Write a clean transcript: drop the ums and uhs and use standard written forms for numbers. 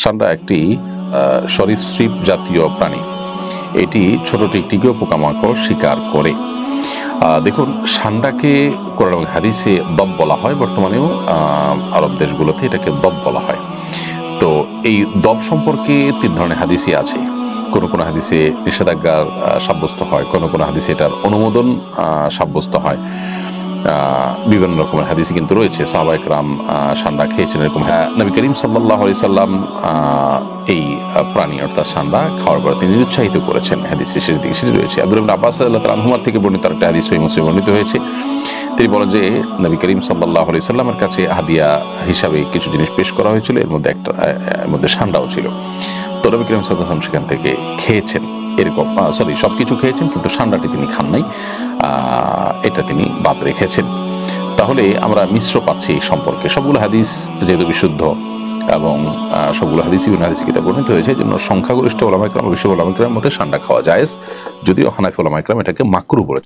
ষান্ডা একটি সরীসৃপ জাতীয় প্রাণী। এটি ছোট টিকটিকিও পোকামাকড় শিকার করে। দেখুন, ষান্ডাকে কোরআন এবং হাদিসে দব বলা হয়, বর্তমানেও আরব দেশগুলোতে এটাকে দব বলা হয়। তো এই দব সম্পর্কে 3 ধরনের হাদিসই আছে। কোনো কোনো হাদিসে নিষেধাজ্ঞা সাব্যস্ত হয়, কোনো কোনো হাদিসে এটার অনুমোদন সাব্যস্ত হয়। বিভিন্ন রকমের হাদিসই কিন্তু রয়েছে। সাহাবায়ে কেরাম ষান্ডা খেয়েছেন এরকম। নবী করিম সাল্লাল্লাহু আলাইহি সাল্লাম এই প্রাণী অর্থাৎ ষান্ডা খাওয়ার পর তিনি উৎসাহিত করেছেন। হাদিসের শেষ দিকে সেটি রয়েছে। আব্দুল্লাহ ইবনে আব্বাস রাদিয়াল্লাহু তাআলা আনহুমা থেকে বর্ণিত একটা হাদিস সহিহ মুসলিমে বর্ণিত হয়েছে। তিনি বলেন যে নবী করিম সাল্লাল্লাহু আলাইহি সাল্লামের কাছে হাদিয়া হিসাবে কিছু জিনিস পেশ করা হয়েছিল, এর মধ্যে ষান্ডাও ছিল। তো নবী করিম সাল্লাল্লাহু আলাইহি ওয়াসাল্লাম সেখান থেকে খেয়েছেন। এরকম সবকিছু খেয়েছেন, কিন্তু ষান্ডাটি তিনি খান নাই, এটা তিনি বাদ রেখেছেন। তাহলে আমরা মিশ্র পাচ্ছি এই সম্পর্কে। সবগুলো হাদিস যেহেতু বিশুদ্ধ এবং সবগুলো হাদিস বিভিন্ন হাদিস কিতাব বর্ণিত হয়েছে, এই জন্য সংখ্যাগরিষ্ঠ উলামায়ে কেরাম, বেশি উলামায়ে কেরামের মতে ষান্ডা খাওয়া জায়েজ, যদিও হানাফি উলামায়ে কেরাম এটাকে মাকরুহ বলেছেন।